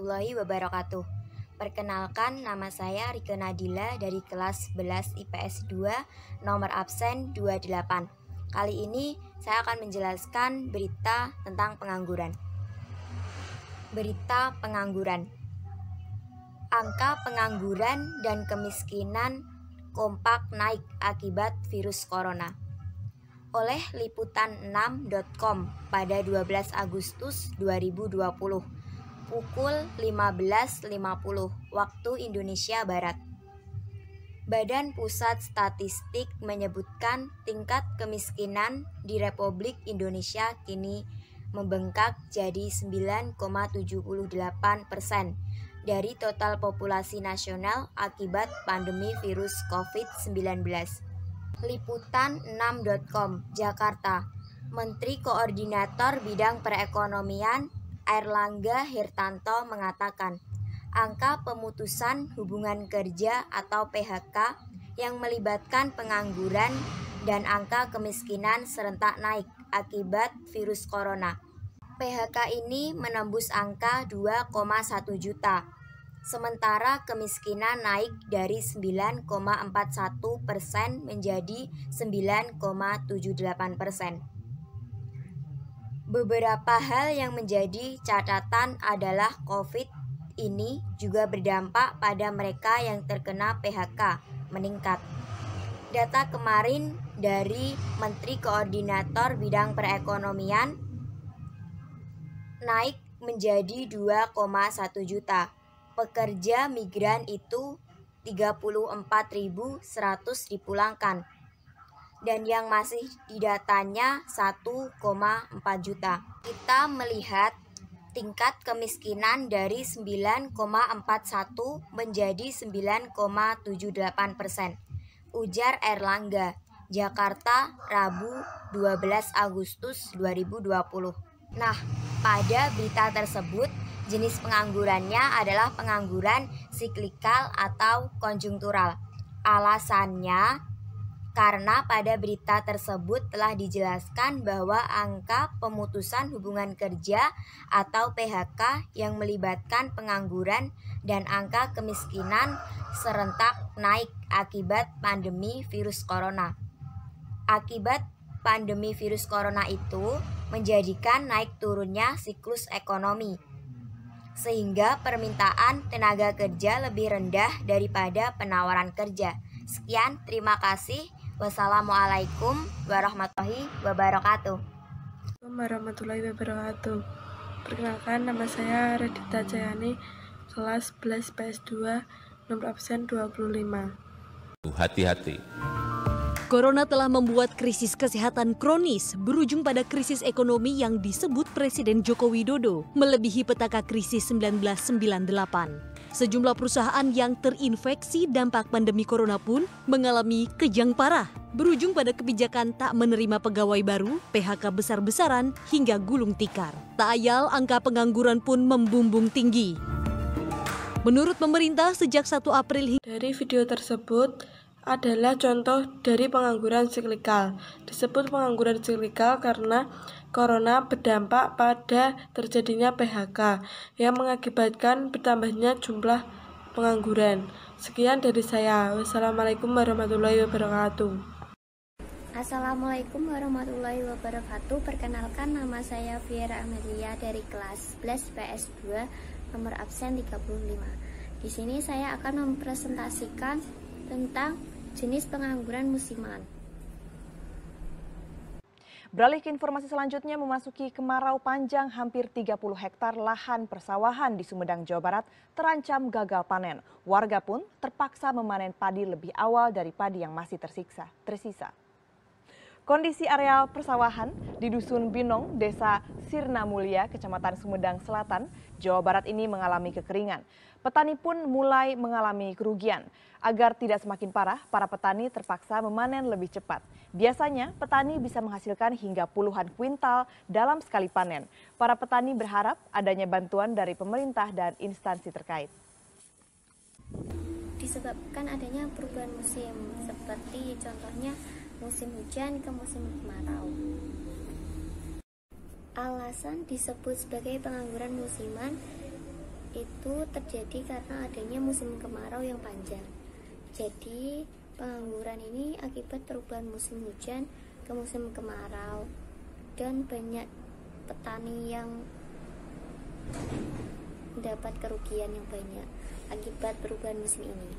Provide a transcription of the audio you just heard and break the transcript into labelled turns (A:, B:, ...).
A: warahmatullahi wabarakatuh. Perkenalkan, nama saya Rike Nadila dari kelas 11 IPS 2, nomor absen 28. Kali ini saya akan menjelaskan berita tentang pengangguran. Berita pengangguran. Angka pengangguran dan kemiskinan kompak naik akibat virus corona. Oleh liputan6.com pada 12 Agustus 2020 pukul 15.50 waktu Indonesia Barat. Badan Pusat Statistik menyebutkan tingkat kemiskinan di Republik Indonesia kini membengkak jadi 9,78% dari total populasi nasional akibat pandemi virus COVID-19. Liputan6.com, Jakarta. Menteri Koordinator Bidang Perekonomian Airlangga Hirtanto mengatakan, angka pemutusan hubungan kerja atau PHK yang melibatkan pengangguran dan angka kemiskinan serentak naik akibat virus corona. PHK ini menembus angka 2,1 juta. Sementara kemiskinan naik dari 9,41% menjadi 9,78%. Beberapa hal yang menjadi catatan adalah COVID ini juga berdampak pada mereka yang terkena PHK meningkat. Data kemarin dari Menteri Koordinator Bidang Perekonomian naik menjadi 2,1 juta. Pekerja migran itu 34.100 dipulangkan dan yang masih didatanya 1,4 juta. Kita melihat tingkat kemiskinan dari 9,41 menjadi 9,78%. Ujar Airlangga, Jakarta, Rabu 12 Agustus 2020. Nah, pada berita tersebut jenis penganggurannya adalah pengangguran siklikal atau konjungtural. Alasannya karena pada berita tersebut telah dijelaskan bahwa angka pemutusan hubungan kerja atau PHK yang melibatkan pengangguran dan angka kemiskinan serentak naik akibat pandemi virus corona. Akibat pandemi virus corona itu menjadikan naik turunnya siklus ekonomi, sehingga permintaan tenaga kerja lebih rendah daripada penawaran kerja. Sekian, terima kasih. Wassalamualaikum warahmatullahi wabarakatuh.
B: Perkenalkan, nama saya Radita Jayani, kelas 11 PS2, nomor absen 25.
C: Hati-hati.
D: Corona telah membuat krisis kesehatan kronis berujung pada krisis ekonomi yang disebut Presiden Joko Widodo melebihi petaka krisis 1998. Sejumlah perusahaan yang terinfeksi dampak pandemi corona pun mengalami kejang parah, berujung pada kebijakan tak menerima pegawai baru, PHK besar-besaran, hingga gulung tikar. Tak ayal, angka pengangguran pun membumbung tinggi. Menurut pemerintah, sejak 1 April
B: dari video tersebut adalah contoh dari pengangguran siklikal. Disebut pengangguran siklikal karena corona berdampak pada terjadinya PHK yang mengakibatkan bertambahnya jumlah pengangguran. Sekian dari saya. Wassalamualaikum warahmatullahi wabarakatuh.
E: Assalamualaikum warahmatullahi wabarakatuh. Perkenalkan, nama saya Viera Amelia dari kelas 11 PS2, nomor absen 35. Di sini saya akan mempresentasikan tentang jenis pengangguran musiman.
F: Beralih ke informasi selanjutnya, memasuki kemarau panjang, hampir 30 hektar lahan persawahan di Sumedang, Jawa Barat terancam gagal panen. Warga pun terpaksa memanen padi lebih awal dari padi yang masih tersisa. Kondisi areal persawahan di Dusun Binong, Desa Sirna Mulia, Kecamatan Sumedang Selatan, Jawa Barat ini mengalami kekeringan. Petani pun mulai mengalami kerugian. Agar tidak semakin parah, para petani terpaksa memanen lebih cepat. Biasanya, petani bisa menghasilkan hingga puluhan kuintal dalam sekali panen. Para petani berharap adanya bantuan dari pemerintah dan instansi terkait.
E: Disebabkan adanya perubahan musim, seperti contohnya musim hujan ke musim kemarau. Alasan disebut sebagai pengangguran musiman itu terjadi karena adanya musim kemarau yang panjang. Jadi pengangguran ini akibat perubahan musim hujan ke musim kemarau, dan banyak petani yang mendapat kerugian yang banyak akibat perubahan musim ini.